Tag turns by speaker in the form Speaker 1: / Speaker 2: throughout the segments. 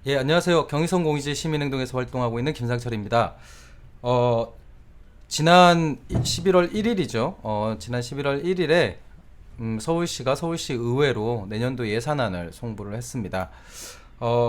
Speaker 1: 예, 안녕하세요. 경의선 공의지 시민행동에서 활동하고 있는 김상철입니다. 어, 지난 11월 1일이죠. 지난 11월 1일에 서울시가 서울시 의회로 내년도 예산안을 송부를 했습니다.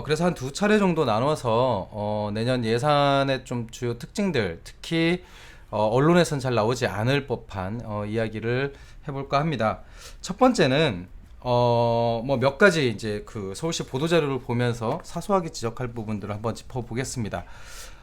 Speaker 1: 그래서 한 두 차례 정도 나눠서 내년 예산의 좀 주요 특징들, 특히 언론에선 잘 나오지 않을 법한 이야기를 해볼까 합니다. 첫 번째는 뭐 몇 가지 이제 그 서울시 보도자료를 보면서 사소하게 지적할 부분들을 한번 짚어보겠습니다.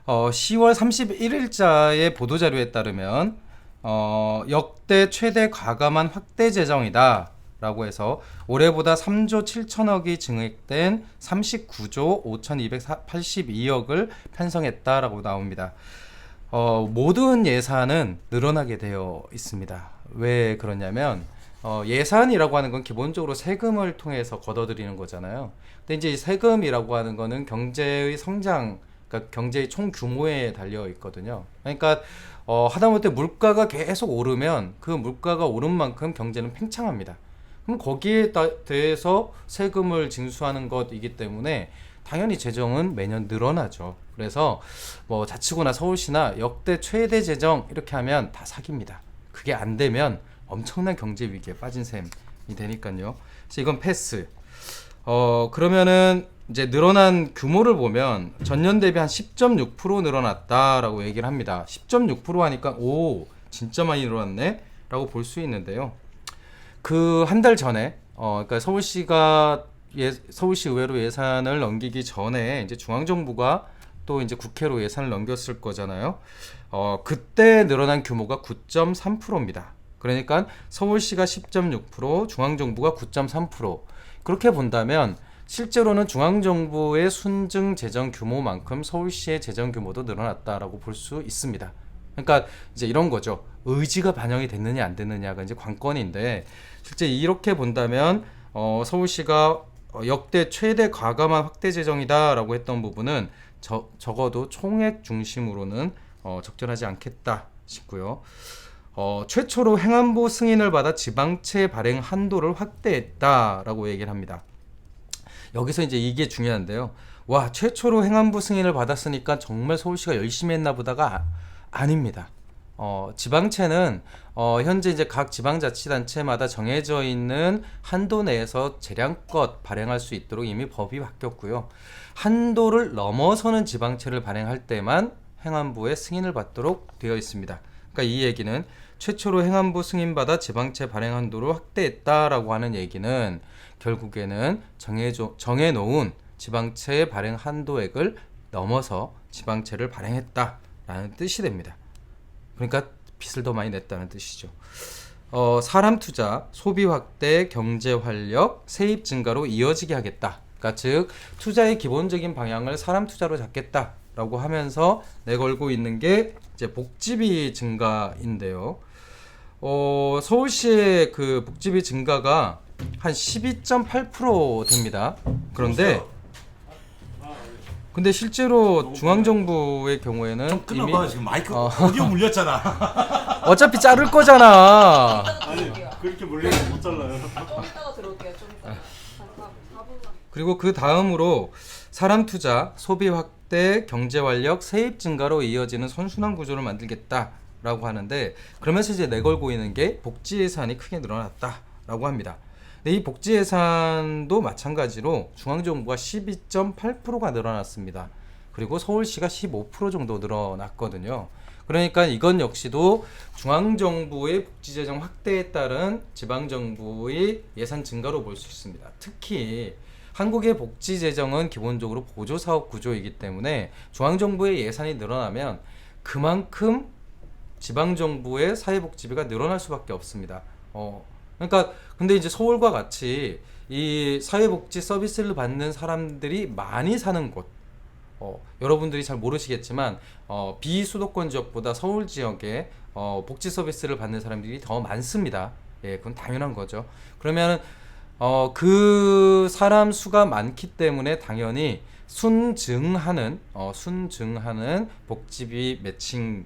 Speaker 1: 10월 31일자의 보도자료에 따르면 역대 최대 과감한 확대 재정이다 라고 해서 올해보다 3조 7천억이 증액된 39조 5,282억을 편성했다라고 나옵니다. 모든 예산은 늘어나게 되어 있습니다. 왜 그러냐면 예산이라고 하는 건 기본적으로 세금을 통해서 걷어들이는 거잖아요. 근데 이제 이 세금이라고 하는 거는 경제의 성장, 그러니까 경제의 총 규모에 달려 있거든요. 그러니까 하다못해 물가가 계속 오르면 그 물가가 오른 만큼 경제는 팽창합니다. 그럼 거기에 대해서 세금을 징수하는 것이기 때문에 당연히 재정은 매년 늘어나죠. 그래서 뭐 자치구나 서울시나 역대 최대 재정 이렇게 하면 다 사기입니다. 그게 안 되면 엄청난 경제 위기에 빠진 셈이 되니까요. 그래서 이건 패스. 그러면은 이제 늘어난 규모를 보면 전년 대비 한 10.6% 늘어났다라고 얘기를 합니다. 10.6% 하니까 오 진짜 많이 늘어났네 라고 볼 수 있는데요. 그 한 달 전에 그러니까 서울시 의회로 예산을 넘기기 전에 이제 중앙정부가 또 이제 국회로 예산을 넘겼을 거잖아요. 그때 늘어난 규모가 9.3%입니다. 그러니까 서울시가 10.6%, 중앙정부가 9.3%. 그렇게 본다면 실제로는 중앙정부의 순증 재정 규모만큼 서울시의 재정 규모도 늘어났다라고 볼 수 있습니다. 그러니까 이제 이런 거죠. 의지가 반영이 됐느냐 안 됐느냐가 이제 관건인데 실제 이렇게 본다면 서울시가 역대 최대 과감한 확대 재정이다라고 했던 부분은 적어도 총액 중심으로는 적절하지 않겠다 싶고요. 최초로 행안부 승인을 받아 지방채 발행 한도를 확대했다라고 얘기를 합니다. 여기서 이제 이게 중요한데요. 와, 최초로 행안부 승인을 받았으니까 정말 서울시가 열심히 했나 보다가 아닙니다. 지방채는 현재 이제 각 지방자치단체마다 정해져 있는 한도 내에서 재량껏 발행할 수 있도록 이미 법이 바뀌었고요. 한도를 넘어서는 지방채를 발행할 때만 행안부의 승인을 받도록 되어 있습니다. 그러니까 이 얘기는 최초로 행안부 승인받아 지방채 발행 한도를 확대했다라고 하는 얘기는 결국에는 정해놓은 지방채 발행 한도액을 넘어서 지방채를 발행했다라는 뜻이 됩니다. 그러니까 빚을 더 많이 냈다는 뜻이죠. 사람 투자, 소비 확대, 경제 활력, 세입 증가로 이어지게 하겠다. 그러니까 즉 투자의 기본적인 방향을 사람 투자로 잡겠다라고 하면서 내걸고 있는 게 이제 복지비 증가인데요. 서울시의 그 복지비 증가가 한 12.8% 됩니다. 그런데 실제로 중앙정부의 경우에는
Speaker 2: 좀
Speaker 1: 이미
Speaker 2: 끊어봐. 지금 마이크 오디오 물렸잖아.
Speaker 1: 어차피 자를 거잖아.
Speaker 2: 아니 그렇게 물리면 못 잘라요.
Speaker 3: 좀 이따가 들어올게요. 좀 이따가. 한 4분만.
Speaker 1: 그리고 그 다음으로 사람 투자, 소비 확대, 경제 활력, 세입 증가로 이어지는 선순환 구조를 만들겠다라고 하는데 그러면서 이제 내걸고 있는 게 복지 예산이 크게 늘어났다라고 합니다. 근데 이 복지 예산도 마찬가지로 중앙정부가 12.8%가 늘어났습니다. 그리고 서울시가 15% 정도 늘어났거든요. 그러니까 이건 역시도 중앙정부의 복지재정 확대에 따른 지방정부의 예산 증가로 볼 수 있습니다. 특히 한국의 복지재정은 기본적으로 보조사업 구조이기 때문에 중앙정부의 예산이 늘어나면 그만큼 지방정부의 사회복지비가 늘어날 수밖에 없습니다. 그러니까 근데 이제 서울과 같이 이 사회복지 서비스를 받는 사람들이 많이 사는 곳, 여러분들이 잘 모르시겠지만 비수도권 지역보다 서울 지역에 복지 서비스를 받는 사람들이 더 많습니다. 예, 그건 당연한 거죠. 그러면 그 사람 수가 많기 때문에 당연히 순증하는 복지비 매칭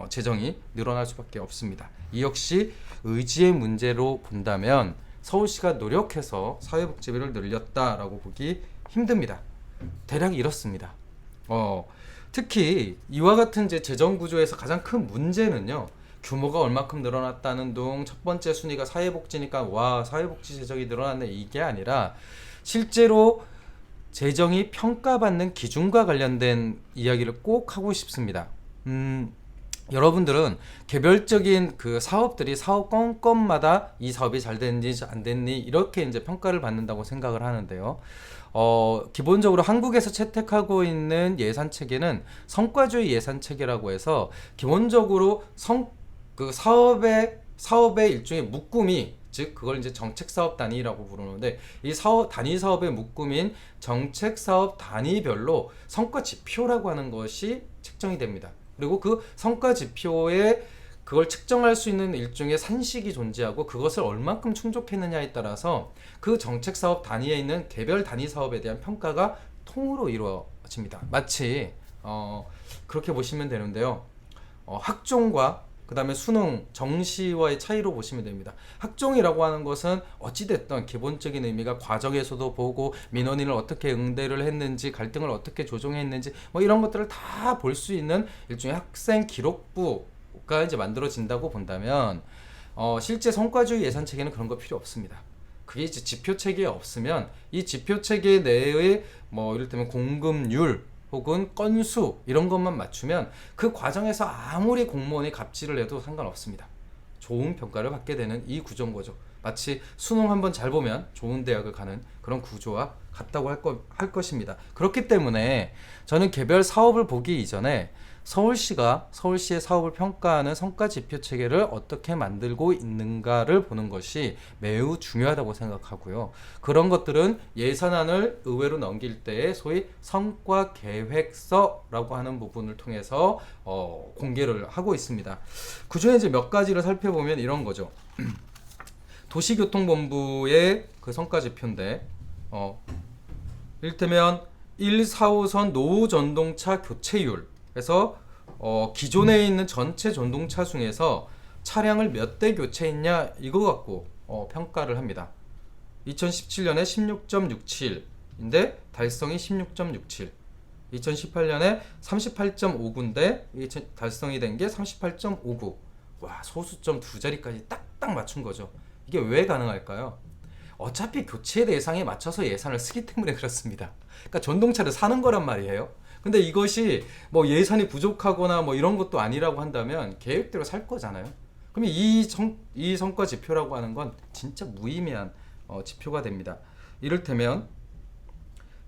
Speaker 1: 재정이 늘어날 수밖에 없습니다. 이 역시 의지의 문제로 본다면 서울시가 노력해서 사회복지비를 늘렸다라고 보기 힘듭니다. 대략 이렇습니다. 특히 이와 같은 이제 재정 구조에서 가장 큰 문제는요. 규모가 얼마큼 늘어났다는 둥, 첫 번째 순위가 사회복지니까 와 사회복지 재정이 늘어났네 이게 아니라 실제로 재정이 평가받는 기준과 관련된 이야기를 꼭 하고 싶습니다. 여러분들은 개별적인 그 사업들이 사업 건건마다 이 사업이 잘 됐는지 안 됐니 이렇게 이제 평가를 받는다고 생각을 하는데요. 기본적으로 한국에서 채택하고 있는 예산 체계는 성과주의 예산 체계라고 해서 기본적으로 그 사업의 일종의 묶음이 즉 그걸 이제 정책 사업 단위라고 부르는데 이 사업 단위 사업의 묶음인 정책 사업 단위별로 성과 지표라고 하는 것이 책정이 됩니다. 그리고 그 성과 지표에 그걸 측정할 수 있는 일종의 산식이 존재하고 그것을 얼만큼 충족했느냐에 따라서 그 정책 사업 단위에 있는 개별 단위 사업에 대한 평가가 통으로 이루어집니다. 마치 그렇게 보시면 되는데요. 학종과 그 다음에 수능, 정시와의 차이로 보시면 됩니다. 학종이라고 하는 것은 어찌됐든 기본적인 의미가 과정에서도 보고 민원인을 어떻게 응대를 했는지 갈등을 어떻게 조정했는지 뭐 이런 것들을 다 볼 수 있는 일종의 학생 기록부가 이제 만들어진다고 본다면 실제 성과주의 예산 체계는 그런 거 필요 없습니다. 그게 이제 지표 체계에 없으면 이 지표 체계 내의 뭐 이를테면 공급률 혹은 건수 이런 것만 맞추면 그 과정에서 아무리 공무원이 갑질을 해도 상관없습니다. 좋은 평가를 받게 되는 이 구조인 거죠. 마치 수능 한번 잘 보면 좋은 대학을 가는 그런 구조와 같다고 할 것입니다. 그렇기 때문에 저는 개별 사업을 보기 이전에 서울시의 사업을 평가하는 성과 지표 체계를 어떻게 만들고 있는가를 보는 것이 매우 중요하다고 생각하고요. 그런 것들은 예산안을 의회로 넘길 때에 소위 성과 계획서라고 하는 부분을 통해서 공개를 하고 있습니다. 그중에 이제 몇 가지를 살펴보면 이런 거죠. 도시교통본부의 그 성과 지표인데 이를테면 1, 4호선 노후 전동차 교체율 그래서 기존에 있는 전체 전동차 중에서 차량을 몇 대 교체했냐 이거 갖고 평가를 합니다. 2017년에 16.67인데 달성이 16.67 2018년에 38.59인데 달성이 된 게 38.59 와 소수점 두 자리까지 딱딱 맞춘 거죠. 이게 왜 가능할까요? 어차피 교체 대상에 맞춰서 예산을 쓰기 때문에 그렇습니다. 그러니까 전동차를 사는 거란 말이에요. 근데 이것이 뭐 예산이 부족하거나 뭐 이런 것도 아니라고 한다면 계획대로 살 거잖아요. 그러면 이 성과 지표라고 하는 건 진짜 무의미한 지표가 됩니다. 이를테면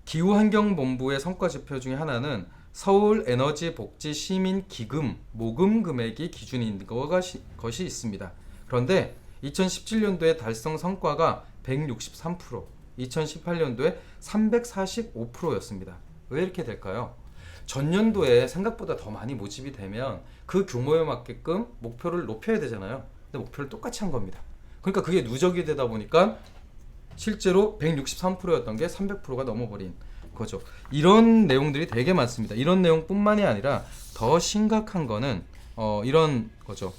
Speaker 1: 기후환경본부의 성과 지표 중에 하나는 서울에너지복지시민기금 모금 금액이 기준인 것이 있습니다. 그런데 2017년도에 달성 성과가 163%, 2018년도에 345%였습니다. 왜 이렇게 될까요? 전년도에 생각보다 더 많이 모집이 되면 그 규모에 맞게끔 목표를 높여야 되잖아요. 근데 목표를 똑같이 한 겁니다. 그러니까 그게 누적이 되다 보니까 실제로 163%였던 게 300%가 넘어버린 거죠. 이런 내용들이 되게 많습니다. 이런 내용뿐만이 아니라 더 심각한 거는 이런 거죠.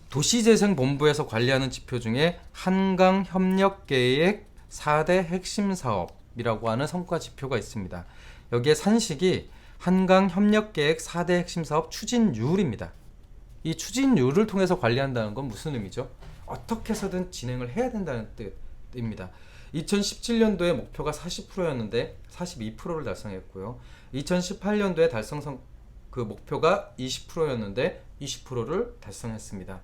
Speaker 1: 도시재생본부에서 관리하는 지표 중에 한강협력계획 4대 핵심 사업이라고 하는 성과 지표가 있습니다. 여기에 산식이 한강협력계획 4대 핵심 사업 추진률입니다. 이 추진률을 통해서 관리한다는 건 무슨 의미죠? 어떻게 해서든 진행을 해야 된다는 뜻입니다. 2017년도에 목표가 40%였는데 42%를 달성했고요. 2018년도에 그 목표가 20%였는데 20%를 달성했습니다.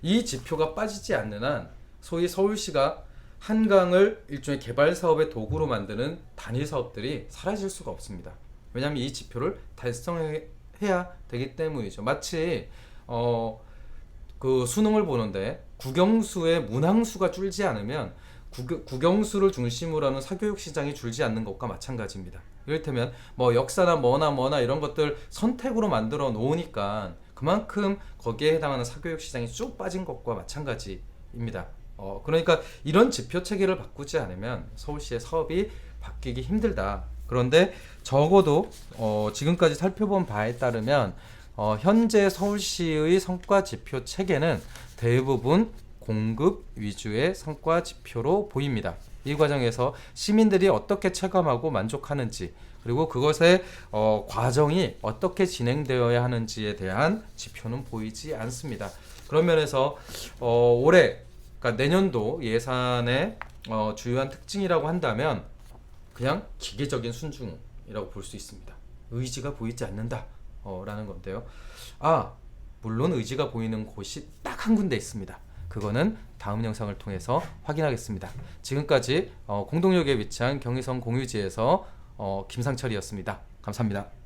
Speaker 1: 이 지표가 빠지지 않는 한 소위 서울시가 한강을 일종의 개발 사업의 도구로 만드는 단위 사업들이 사라질 수가 없습니다. 왜냐하면 이 지표를 달성해야 되기 때문이죠. 마치 그 수능을 보는데 국영수의 문항수가 줄지 않으면 국영수를 중심으로 하는 사교육 시장이 줄지 않는 것과 마찬가지입니다. 이를테면 뭐 역사나 뭐나 이런 것들 선택으로 만들어 놓으니까 그만큼 거기에 해당하는 사교육 시장이 쭉 빠진 것과 마찬가지입니다. 그러니까 이런 지표 체계를 바꾸지 않으면 서울시의 사업이 바뀌기 힘들다. 그런데 적어도 지금까지 살펴본 바에 따르면 현재 서울시의 성과 지표 체계는 대부분 공급 위주의 성과 지표로 보입니다. 이 과정에서 시민들이 어떻게 체감하고 만족하는지 그리고 그것의 과정이 어떻게 진행되어야 하는지에 대한 지표는 보이지 않습니다. 그런 면에서 올해 그러니까 내년도 예산의 주요한 특징이라고 한다면 그냥 기계적인 순종이라고 볼 수 있습니다. 의지가 보이지 않는다 라는 건데요. 물론 의지가 보이는 곳이 딱 한 군데 있습니다. 그거는 다음 영상을 통해서 확인하겠습니다. 지금까지 공동역에 위치한 경의선 공유지에서 김상철이었습니다. 감사합니다.